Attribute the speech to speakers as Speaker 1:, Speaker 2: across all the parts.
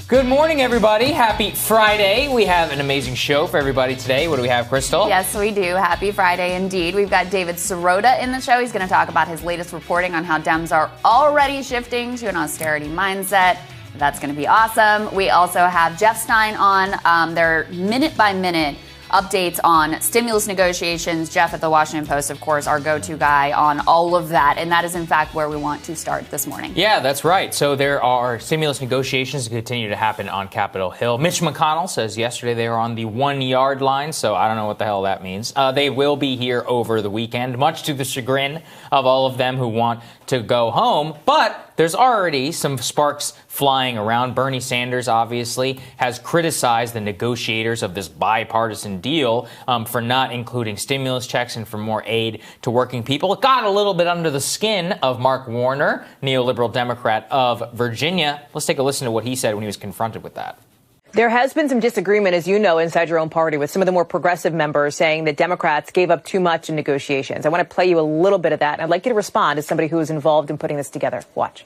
Speaker 1: Good morning, everybody. Happy Friday. We have an amazing show for everybody today. What do we have, Crystal?
Speaker 2: Yes, we do. Happy Friday indeed. We've got David Sirota in the show. He's going to talk about his latest reporting on how Dems are already shifting to an austerity mindset. That's going to be awesome. We also have Jeff Stein on their minute-by-minute updates on stimulus negotiations. Jeff at the Washington Post, of course, our go-to guy on all of that. And that is, in fact, where we want to start this morning. Yeah,
Speaker 1: that's right. So there are stimulus negotiations that continue to happen on Capitol Hill. Mitch McConnell says yesterday they were on the 1 yard line. So I don't know what the hell that means. They will be here over the weekend, much to the chagrin of all of them who want to go home. But there's already some sparks flying around. Bernie Sanders, obviously, has criticized the negotiators of this bipartisan deal for not including stimulus checks and for more aid to working people. It got a little bit under the skin of Mark Warner, neoliberal Democrat of Virginia. Let's take a listen to what he said when he was confronted with that.
Speaker 3: There has been some disagreement, as you know, inside your own party with some of the more progressive members saying that Democrats gave up too much in negotiations. I want to play you a little bit of that. And I'd like you to respond as somebody who was involved in putting this together. Watch.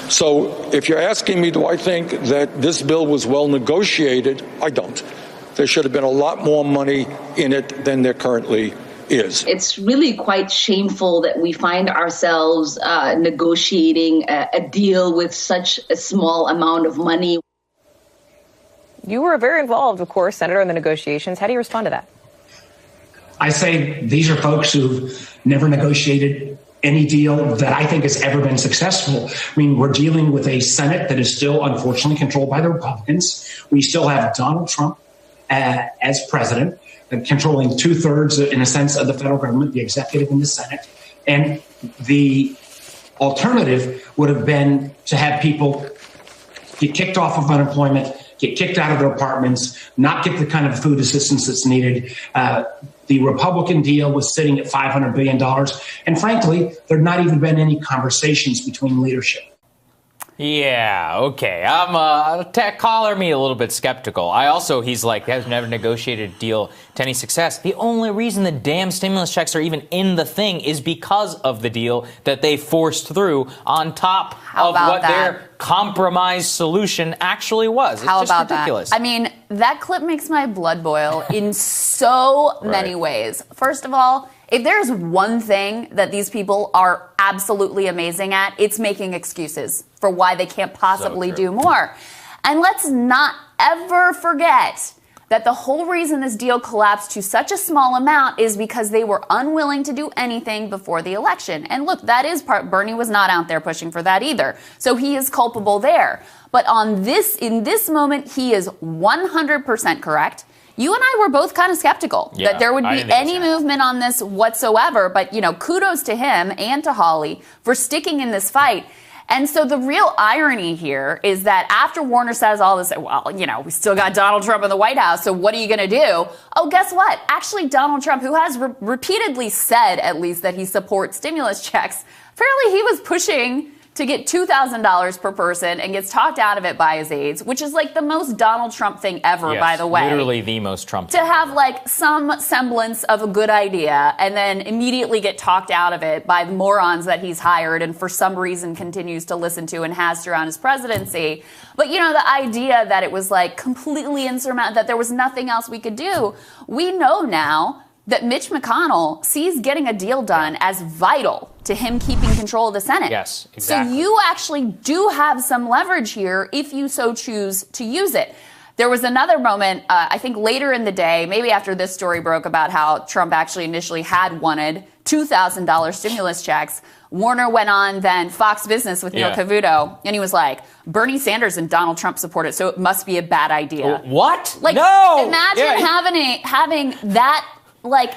Speaker 4: So if you're asking me, do I think that this bill was well negotiated? I don't. There should have been a lot more money in it than there currently is.
Speaker 5: It's really quite shameful that we find ourselves negotiating a deal with such a small amount of money.
Speaker 3: You were very involved, of course, Senator, in the negotiations. How do you respond to that?
Speaker 6: I say these are folks who've never negotiated any deal that I think has ever been successful. I mean, we're dealing with a Senate that is still, unfortunately, controlled by the Republicans. We still have Donald Trump as president, controlling 2/3, in a sense, of the federal government, the executive and the Senate. And the alternative would have been to have people get kicked off of unemployment, get kicked out of their apartments, not get the kind of food assistance that's needed. The Republican deal was sitting at $500 billion. And frankly, there have not even been any conversations between leadership.
Speaker 1: Yeah, okay. Caller me a little bit skeptical. He's like, has never negotiated a deal to any success. The only reason the damn stimulus checks are even in the thing is because of the deal that they forced through on top of what their compromise solution actually was. It's just ridiculous.
Speaker 2: That? I mean, that clip makes my blood boil in so many ways. First of all, if there's one thing that these people are absolutely amazing at, it's making excuses for why they can't possibly do more. And let's not ever forget that the whole reason this deal collapsed to such a small amount is because they were unwilling to do anything before the election. And look, that is Bernie was not out there pushing for that either. So he is culpable there. But in this moment, he is 100% correct. You and I were both kind of skeptical that there would be any movement on this whatsoever. But, kudos to him and to Hawley for sticking in this fight. And so the real irony here is that after Warner says all this, well, we still got Donald Trump in the White House, so what are you going to do? Oh, guess what? Actually, Donald Trump, who has repeatedly said at least that he supports stimulus checks, apparently he was pushing to get $2,000 per person and gets talked out of it by his aides, which is like the most Donald Trump thing ever, by the way.
Speaker 1: Literally the most Trump
Speaker 2: thing. To have like some semblance of a good idea and then immediately get talked out of it by the morons that he's hired and for some reason continues to listen to and has throughout his presidency. But, the idea that it was like completely insurmountable, that there was nothing else we could do. We know now that Mitch McConnell sees getting a deal done as vital to him keeping control of the Senate.
Speaker 1: Yes, exactly.
Speaker 2: So you actually do have some leverage here if you so choose to use it. There was another moment, I think later in the day, maybe after this story broke about how Trump actually initially had wanted $2,000 stimulus checks. Warner went on then Fox Business with Neil Cavuto, and he was like, Bernie Sanders and Donald Trump support it, so it must be a bad idea.
Speaker 1: What?
Speaker 2: Like,
Speaker 1: no!
Speaker 2: Imagine having that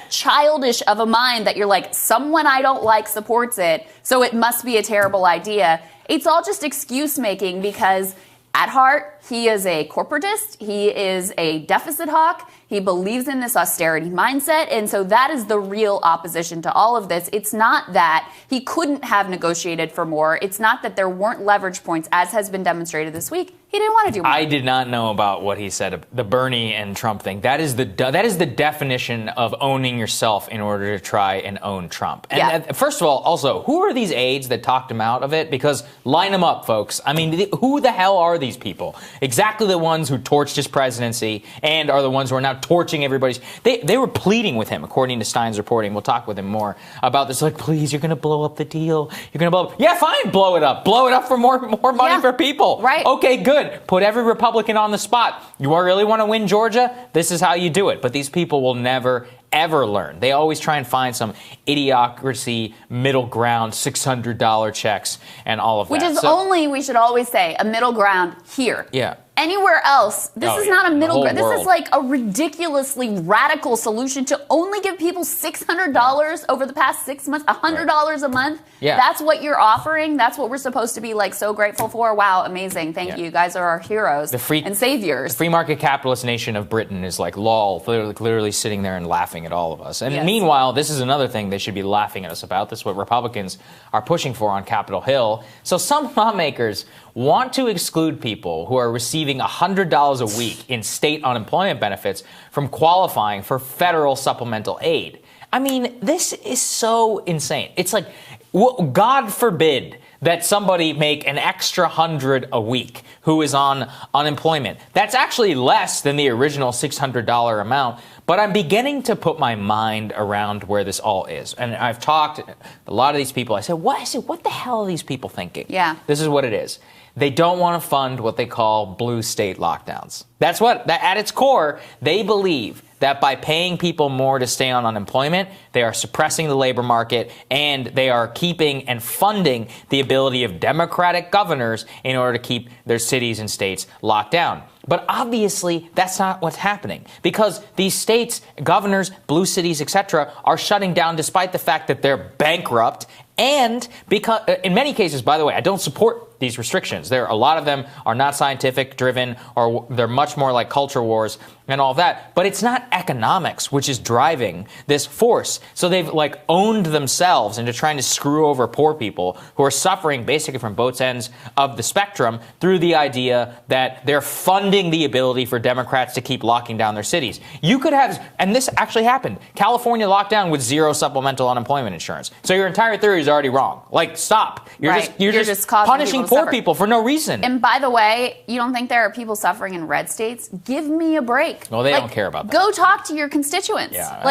Speaker 2: childish of a mind that you're like, someone I don't like supports it, so it must be a terrible idea. It's all just excuse making because at heart, he is a corporatist. He is a deficit hawk. He believes in this austerity mindset. And so that is the real opposition to all of this. It's not that he couldn't have negotiated for more. It's not that there weren't leverage points, as has been demonstrated this week. He didn't want to do more.
Speaker 1: I did not know about what he said, the Bernie and Trump thing. That is the definition of owning yourself in order to try and own Trump. And first of all, also, who are these aides that talked him out of it? Because line them up, folks. I mean, who the hell are these people? Exactly the ones who torched his presidency and are the ones who are now torching everybody's. They were pleading with him, according to Stein's reporting. We'll talk with him more about this. Like, please, you're going to blow up the deal. You're going to blow up. Yeah, fine, blow it up. Blow it up for more money for people.
Speaker 2: Right.
Speaker 1: Okay, good. Put every Republican on the spot. You really want to win Georgia? This is how you do it. But these people will never, ever learn. They always try and find some idiocracy, middle ground, $600 checks and all of that.
Speaker 2: Which is only, we should always say, a middle ground here.
Speaker 1: Yeah.
Speaker 2: Anywhere else, this is not a middle ground. This
Speaker 1: world.
Speaker 2: is like a ridiculously radical solution to only give people $600 over the past 6 months, $100 a month.
Speaker 1: Yeah.
Speaker 2: That's what you're offering. That's what we're supposed to be like so grateful for. Wow, amazing. Thank you. You guys are our heroes and saviors.
Speaker 1: The free market capitalist nation of Britain is like lol, literally sitting there and laughing at all of us. And meanwhile, this is another thing they should be laughing at us about. This is what Republicans are pushing for on Capitol Hill. So some lawmakers want to exclude people who are receiving $100 a week in state unemployment benefits from qualifying for federal supplemental aid. I mean, this is so insane. It's like, God forbid that somebody make an extra $100 a week who is on unemployment. That's actually less than the original $600 amount. But I'm beginning to put my mind around where this all is. And I've talked to a lot of these people. I said, what the hell are these people thinking?
Speaker 2: Yeah.
Speaker 1: This is what it is. They don't want to fund what they call blue state lockdowns. That's what, at its core, they believe that by paying people more to stay on unemployment, they are suppressing the labor market and they are keeping and funding the ability of Democratic governors in order to keep their cities and states locked down. But obviously, that's not what's happening because these states, governors, blue cities, etc., are shutting down despite the fact that they're bankrupt. And because in many cases, by the way, I don't support these restrictions. A lot of them are not scientific driven or they're much more like culture wars and all that. But it's not economics which is driving this force. So they've like owned themselves into trying to screw over poor people who are suffering basically from both ends of the spectrum through the idea that they're funding the ability for Democrats to keep locking down their cities. You could have, and this actually happened, California locked down with zero supplemental unemployment insurance. So your entire theory is already wrong. Like, stop. You're just punishing poor people for no reason.
Speaker 2: And by the way, you don't think there are people suffering in red states? Give me a break.
Speaker 1: Well, they don't care about that.
Speaker 2: Go talk to your constituents.
Speaker 1: Yeah,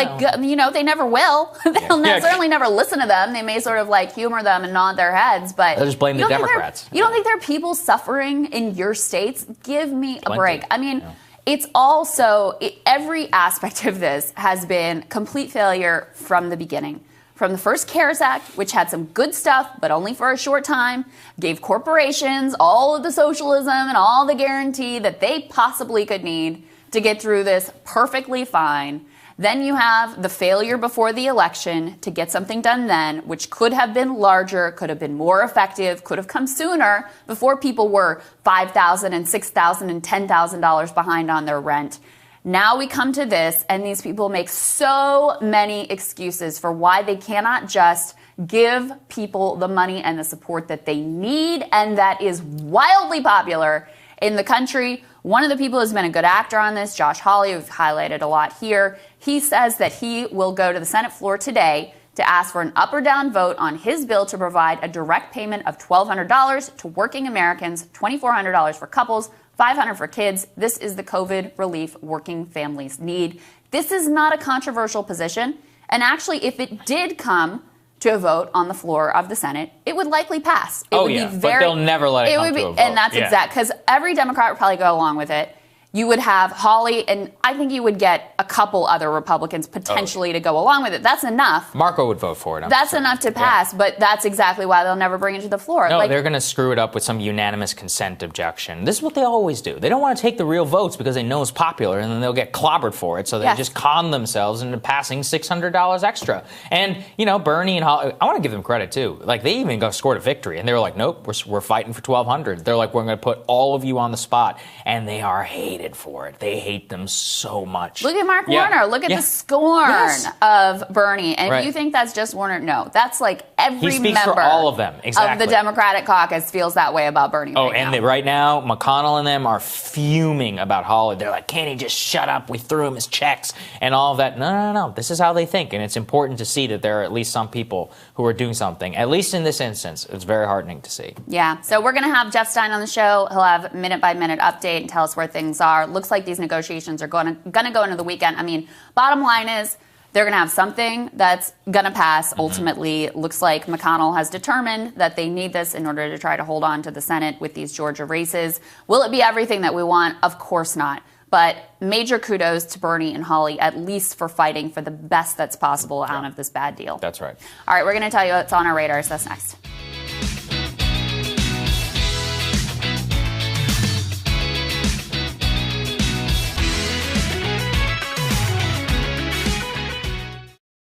Speaker 2: they never will. They'll certainly never listen to them. They may sort of like humor them and nod their heads, but
Speaker 1: they'll just blame the Democrats.
Speaker 2: You don't think there are people suffering in your states? Give me a break. I mean, it's also, every aspect of this has been complete failure from the beginning. From the first CARES Act, which had some good stuff, but only for a short time, gave corporations all of the socialism and all the guarantee that they possibly could need to get through this perfectly fine. Then you have the failure before the election to get something done then, which could have been larger, could have been more effective, could have come sooner before people were $5,000 and $6,000 and $10,000 behind on their rent. Now we come to this, and these people make so many excuses for why they cannot just give people the money and the support that they need and that is wildly popular in the country. One of the people who's been a good actor on this, Josh Hawley, we've highlighted a lot here, he says that he will go to the Senate floor today to ask for an up or down vote on his bill to provide a direct payment of $1,200 to working Americans, $2,400 for couples, $500 for kids. This is the COVID relief working families need. This is not a controversial position. And actually, if it did come to a vote on the floor of the Senate, it would likely pass. It would be
Speaker 1: but they'll never let it come to a vote.
Speaker 2: And that's exact, because every Democrat would probably go along with it. You would have Hawley, and I think you would get a couple other Republicans potentially to go along with it. That's enough.
Speaker 1: Marco would vote for it.
Speaker 2: That's enough to pass, but that's exactly why they'll never bring it to the floor.
Speaker 1: No, they're going to screw it up with some unanimous consent objection. This is what they always do. They don't want to take the real votes because they know it's popular, and then they'll get clobbered for it. So they just con themselves into passing $600 extra. And, you know, Bernie and Hawley, I want to give them credit, too. Like, they even scored a victory, and they were like, nope, we're fighting for $1,200. They're like, we're going to put all of you on the spot, and they are hated for it. They hate them so much.
Speaker 2: Look at Mark Warner. Look at the scorn of Bernie. And if you think that's just Warner, no. That's like every member
Speaker 1: for all of them.
Speaker 2: Of the Democratic caucus feels that way about Bernie
Speaker 1: right now, McConnell and them are fuming about Hawley. They're like, can't he just shut up? We threw him his checks and all of that. No. This is how they think. And it's important to see that there are at least some people who are doing something. At least in this instance, it's very heartening to see. Yeah.
Speaker 2: So we're going to have Jeff Stein on the show. He'll have minute-by-minute update and tell us where things are. Looks like these negotiations are going to go into the weekend. I mean, bottom line is they're going to have something that's going to pass ultimately. Looks like McConnell has determined that they need this in order to try to hold on to the Senate with these Georgia races. Will it be everything that we want? Of course not. But major kudos to Bernie and Hawley, at least for fighting for the best that's possible out of this bad deal.
Speaker 1: That's right.
Speaker 2: All right, we're going to tell you what's on our radars. That's next.